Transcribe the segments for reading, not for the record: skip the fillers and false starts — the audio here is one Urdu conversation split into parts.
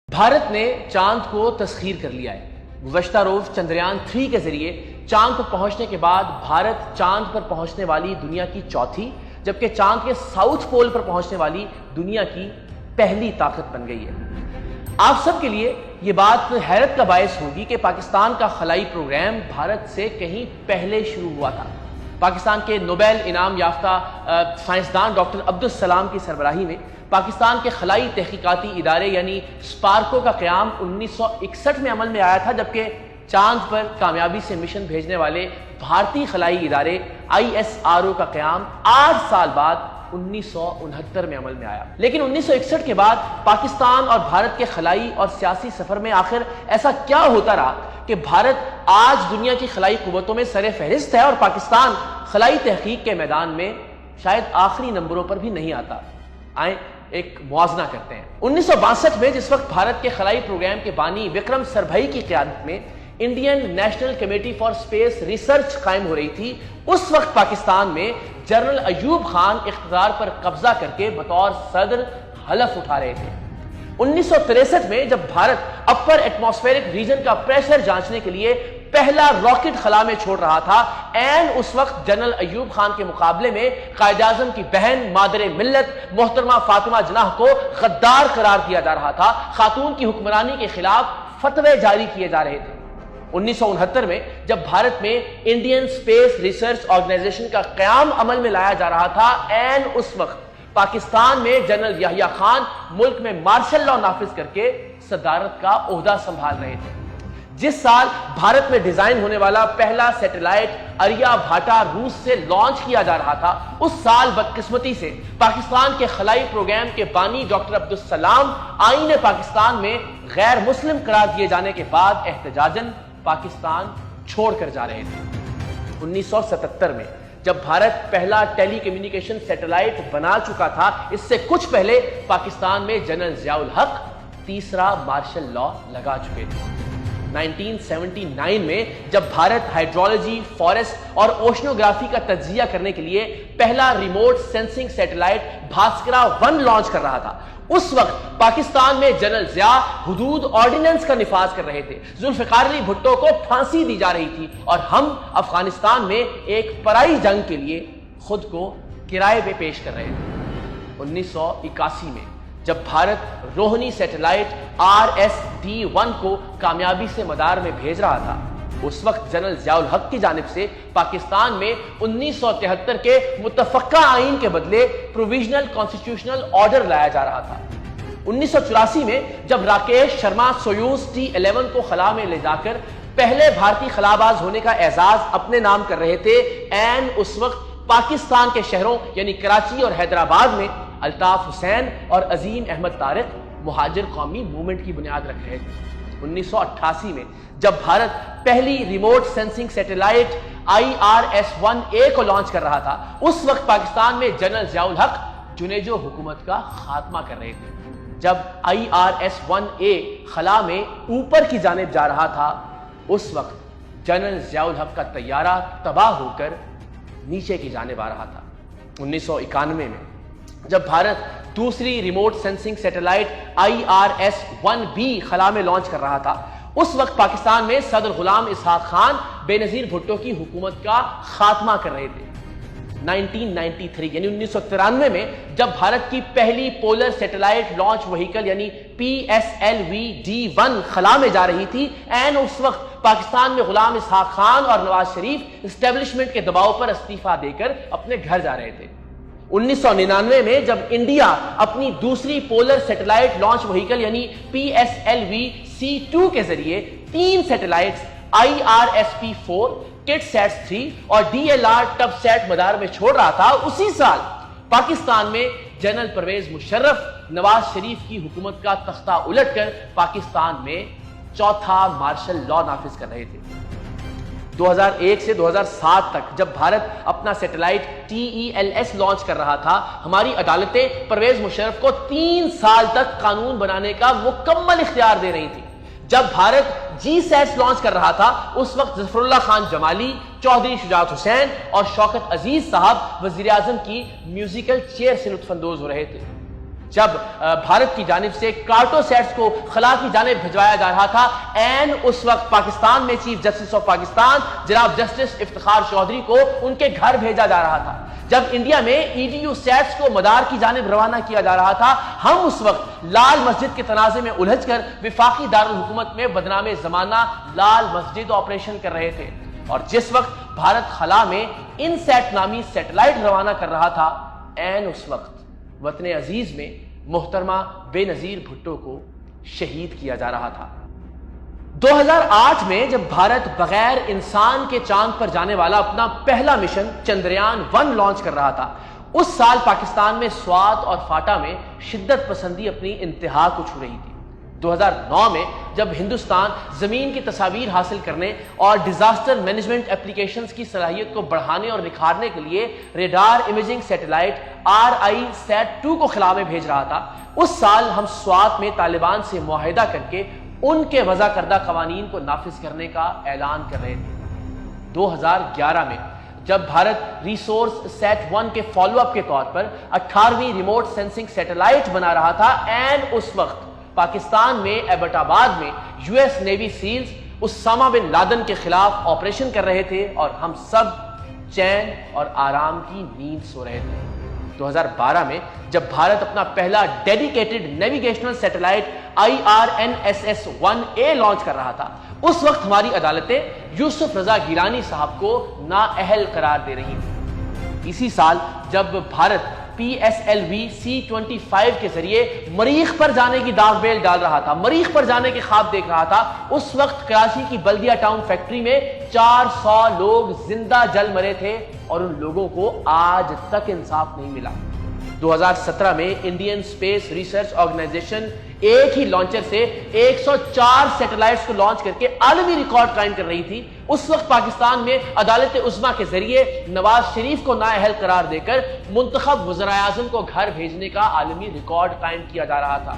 بھارت نے چاند کو تسخیر کر لیا ہے۔ گزشتہ روز چندریان 3 کے ذریعے چاند پر پہنچنے کے بعد بھارت چاند پر پہنچنے والی دنیا کی چوتھی جبکہ چاند کے ساؤتھ پول پر پہنچنے والی دنیا کی پہلی طاقت بن گئی ہے۔ آپ سب کے لیے یہ بات حیرت کا باعث ہوگی کہ پاکستان کا خلائی پروگرام بھارت سے کہیں پہلے شروع ہوا تھا۔ پاکستان کے نوبیل انعام یافتہ سائنسدان ڈاکٹر عبدالسلام کی سربراہی میں پاکستان کے خلائی تحقیقاتی ادارے یعنی اسپارکو کا قیام 1961 میں عمل میں آیا تھا، جبکہ چاند پر کامیابی سے مشن بھیجنے والے بھارتی خلائی ادارے ISRO کا قیام 8 سال بعد 1969 میں عمل میں آیا۔ لیکن 1961 کے بعد پاکستان اور بھارت کے خلائی اور سیاسی سفر میں آخر ایسا کیا ہوتا رہا کہ بھارت آج دنیا کی خلائی قوتوں میں سر فہرست ہے اور پاکستان خلائی تحقیق کے میدان میں شاید آخری نمبروں پر بھی نہیں آتا؟ آئیں ایک موازنہ کرتے ہیں۔ 1962 میں جس وقت بھارت کے خلائی پروگرام کے بانی وکرم سربھائی کی قیادت میں Indian national committee for space research قائم ہو رہی تھی، اس وقت پاکستان میں جنرل ایوب خان اقتدار پر قبضہ کر کے بطور صدر حلف اٹھا رہے تھے۔ 1963 میں جب بھارت اپر ایٹماسفیرک ریجن کا پریشر جانچنے کے لیے پہلا راکٹ خلا میں چھوڑ رہا تھا، اس وقت جنرل ایوب خان کے مقابلے میں قائد اعظم کی بہن مادر ملت محترمہ فاطمہ جناح کو غدار قرار دیا جا رہا تھا، خاتون کی حکمرانی کے خلاف فتوے جاری کیے جا رہے تھے۔ 1969 میں جب بھارت میں انڈین اسپیس ریسرچ آرگنائزیشن کا قیام عمل میں لایا جا رہا تھا، اس وقت پاکستان میں جنرل یحییٰ خان ملک میں مارشل لاء نافذ کر کے صدارت کا عہدہ سنبھال رہے تھے۔ جس سال بھارت میں ڈیزائن ہونے والا پہلا سیٹلائٹ آریہ بھاٹا روس سے لانچ کیا جا رہا تھا، اس سال بدقسمتی سے پاکستان کے خلائی پروگرام کے بانی ڈاکٹر عبدالسلام آئین پاکستان میں غیر مسلم قرار دیے جانے کے بعد احتجاجاً پاکستان چھوڑ کر جا رہے تھے۔ 1977 میں جب بھارت پہلا ٹیلی کمیونیکیشن سیٹلائٹ بنا چکا تھا، اس سے کچھ پہلے پاکستان میں جنرل ضیاء الحق تیسرا مارشل لاء لگا چکے تھے۔ 1979 میں جب بھارت ہائیڈرولوجی، فارسٹ اور اوشنوگرافی کا تجزیہ کرنے کے لیے پہلا ریموٹ سینسنگ سیٹلائٹ بھاسکرا 1 لانچ کر رہا تھا، اس وقت پاکستان میں جنرل ضیاء حدود آرڈیننس کا نفاذ کر رہے تھے، ذوالفقار علی بھٹو کو پھانسی دی جا رہی تھی اور ہم افغانستان میں ایک پرائی جنگ کے لیے خود کو کرائے پہ پیش کر رہے تھے۔ 1981 میں جب بھارت روہنی سیٹلائٹ RSD-1 کو کامیابی سے مدار میں بھیج رہا تھا، اس وقت جنرل ضیاء الحق کی جانب سے پاکستان میں 1973 کے متفقہ آئین کے بدلے پروویژنل کانسٹیٹیوشنل آرڈر لایا جا رہا تھا۔ 1984 میں جب راکیش شرما سویوز T-11 کو خلا میں لے جا کر پہلے بھارتی خلاباز ہونے کا اعزاز اپنے نام کر رہے تھے، اس وقت پاکستان کے شہروں یعنی کراچی اور حیدرآباد میں الطاف حسین اور عظیم احمد طارق مہاجر قومی موومنٹ کی بنیاد رکھ رہے تھے۔ 1988 میں جب بھارت پہلی ریموٹ سینسنگ سیٹلائٹ IRS-1A کو لانچ کر رہا تھا، اس وقت پاکستان میں جنرل ضیاء الحق جنیجو حکومت کا خاتمہ کر رہے تھے۔ جب IRS-1A خلا میں اوپر کی جانب جا رہا تھا، اس وقت جنرل ضیاء الحق کا طیارہ تباہ ہو کر نیچے کی جانب آ رہا تھا۔ 1991 میں جب بھارت دوسری ریموٹ سینسنگ سیٹلائٹ IRS-1B خلا میں لانچ کر رہا تھا، اس وقت پاکستان میں صدر غلام اسحاق خان بے نظیر بھٹو کی حکومت کا خاتمہ کر رہے تھے۔ 1993 یعنی 1993 میں جب بھارت کی پہلی پولر سیٹلائٹ لانچ وہیکل یعنی PSLV-D1 خلا میں جا رہی تھی، اس وقت پاکستان میں غلام اسحاق خان اور نواز شریف اسٹیبلشمنٹ کے دباؤ پر استعفیٰ دے کر اپنے گھر جا رہے تھے۔ 1999 میں جب انڈیا اپنی دوسری پولر سیٹلائٹ لانچ وہیکل یعنی PSLV-C2 کے ذریعے 3 سیٹلائٹس IRSP-4، KITSAT-3 اور DLR TubSat مدار میں چھوڑ رہا تھا، اسی سال پاکستان میں جنرل پرویز مشرف نواز شریف کی حکومت کا تختہ الٹ کر پاکستان میں چوتھا مارشل لاء نافذ کر رہے تھے۔ 2001 سے 2007 تک جب بھارت اپنا سیٹلائٹ TELS لانچ کر رہا تھا، ہماری عدالتیں پرویز مشرف کو 3 سال تک قانون بنانے کا مکمل اختیار دے رہی تھی۔ جب بھارت GSAT لانچ کر رہا تھا، اس وقت ظفر اللہ خان جمالی، چودھری شجاعت حسین اور شوکت عزیز صاحب وزیر اعظم کی میوزیکل چیئر سے لطف اندوز ہو رہے تھے۔ جب بھارت کی جانب سے کارٹو سیٹس کو خلا کی جانب بھجوایا جا رہا تھا، این اس وقت پاکستان میں چیف جسٹس آف پاکستان جناب جسٹس افتخار چودھری کو ان کے گھر بھیجا جا رہا تھا۔ جب انڈیا میں EDU سیٹس کو مدار کی جانب روانہ کیا جا رہا تھا، ہم اس وقت لال مسجد کے تنازع میں الجھ کر وفاقی دارالحکومت میں بدنام زمانہ لال مسجد آپریشن کر رہے تھے، اور جس وقت بھارت خلا میں ان سیٹ نامی سیٹلائٹ روانہ کر رہا تھا، این اس وقت وطن عزیز میں محترمہ بے نظیر بھٹو کو شہید کیا جا رہا تھا۔ 2008 میں جب بھارت بغیر انسان کے چاند پر جانے والا اپنا پہلا مشن چندریان 1 لانچ کر رہا تھا، اس سال پاکستان میں سوات اور فاٹا میں شدت پسندی اپنی انتہا کو چھو رہی تھی۔ 2009 میں جب ہندوستان زمین کی تصاویر حاصل کرنے اور ڈیزاسٹر مینجمنٹ اپلیکیشنز کی صلاحیت کو بڑھانے اور نکھارنے کے لیے ریڈار امیجنگ سیٹلائٹ RISAT-2 کو خلا میں بھیج رہا تھا، اس سال ہم سوات میں طالبان سے معاہدہ کر کے ان کے وضع کردہ قوانین کو نافذ کرنے کا اعلان کر رہے تھے۔ 2011 میں جب بھارت ریسورس سیٹ 1 کے فالو اپ کے طور پر 18ویں ریموٹ سینسنگ سیٹلائٹ بنا رہا تھا، این اس وقت پاکستان میں ایبٹ آباد میں US navy SEALs Osama bin Laden کے خلاف آپریشن کر رہے تھے، اور ہم سب چین اور آرام کی نیند سو رہے تھے۔ 2012 میں جب بھارت اپنا پہلا dedicated navigational satellite IRNSS-1A launch کر رہا تھا، اس وقت ہماری عدالتیں یوسف رضا گیلانی صاحب کو نااہل قرار دے رہی تھیں۔ اسی سال جب بھارت PSLV C-25 کے ذریعے مریخ پر جانے کی داغ بیل ڈال رہا تھا، مریخ پر جانے کے خواب دیکھ رہا تھا، اس وقت کراچی کی بلدیہ ٹاؤن فیکٹری میں 400 لوگ زندہ جل مرے تھے، اور ان لوگوں کو آج تک انصاف نہیں ملا۔ 2017 میں انڈین اسپیس ریسرچ آرگنائزیشن ایک ہی لانچر سے 104 سیٹلائٹس کو لانچ کر کے عالمی ریکارڈ قائم کر رہی تھی۔ اس وقت پاکستان میں عدالت عظمیٰ کے ذریعے نواز شریف کو نااہل قرار دے کر منتخب وزراء اعظم کو گھر بھیجنے کا عالمی ریکارڈ قائم کیا جا رہا تھا۔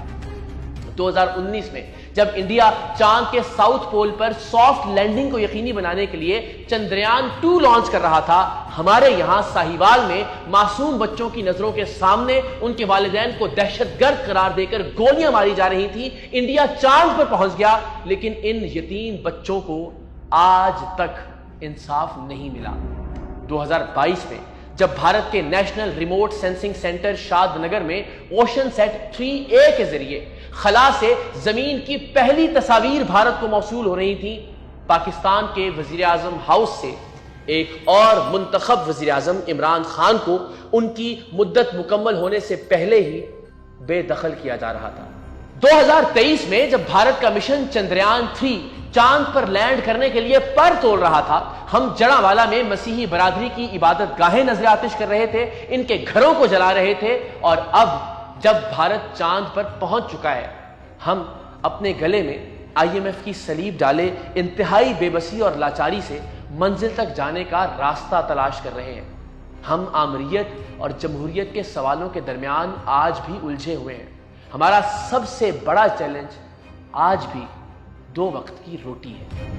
2019 میں جب انڈیا چاند کے ساؤتھ پول پر سافٹ لینڈنگ کو یقینی بنانے کے لیے چندریان 2 لانچ کر رہا تھا، ہمارے یہاں ساہیوال میں معصوم بچوں کی نظروں کے سامنے ان کے والدین کو دہشت گرد قرار دے کر گولیاں ماری جا رہی تھی۔ انڈیا چاند پر پہنچ گیا، لیکن ان یتیم بچوں کو آج تک انصاف نہیں ملا۔ 2022 میں جب بھارت کے نیشنل ریموٹ سینسنگ سینٹر شاد نگر میں اوشن سیٹ 3A کے ذریعے خلا سے زمین کی پہلی تصاویر بھارت کو موصول ہو رہی تھی، پاکستان کے وزیر اعظم ہاؤس سے ایک اور منتخب وزیر اعظم عمران خان کو ان کی مدت مکمل ہونے سے پہلے ہی بے دخل کیا جا رہا تھا۔ 2023 میں جب بھارت کا مشن چندریان 3 چاند پر لینڈ کرنے کے لیے پر توڑ رہا تھا، ہم جڑاوالا میں مسیحی برادری کی عبادت گاہیں نذر آتش کر رہے تھے، ان کے گھروں کو جلا رہے تھے، اور اب جب بھارت چاند پر پہنچ چکا ہے، ہم اپنے گلے میں IMF کی صلیب ڈالے انتہائی بے بسی اور لاچاری سے منزل تک جانے کا راستہ تلاش کر رہے ہیں۔ ہم آمریت اور جمہوریت کے سوالوں کے درمیان آج بھی الجھے ہوئے ہیں۔ ہمارا سب سے بڑا چیلنج آج بھی 2 وقت کی روٹی ہے۔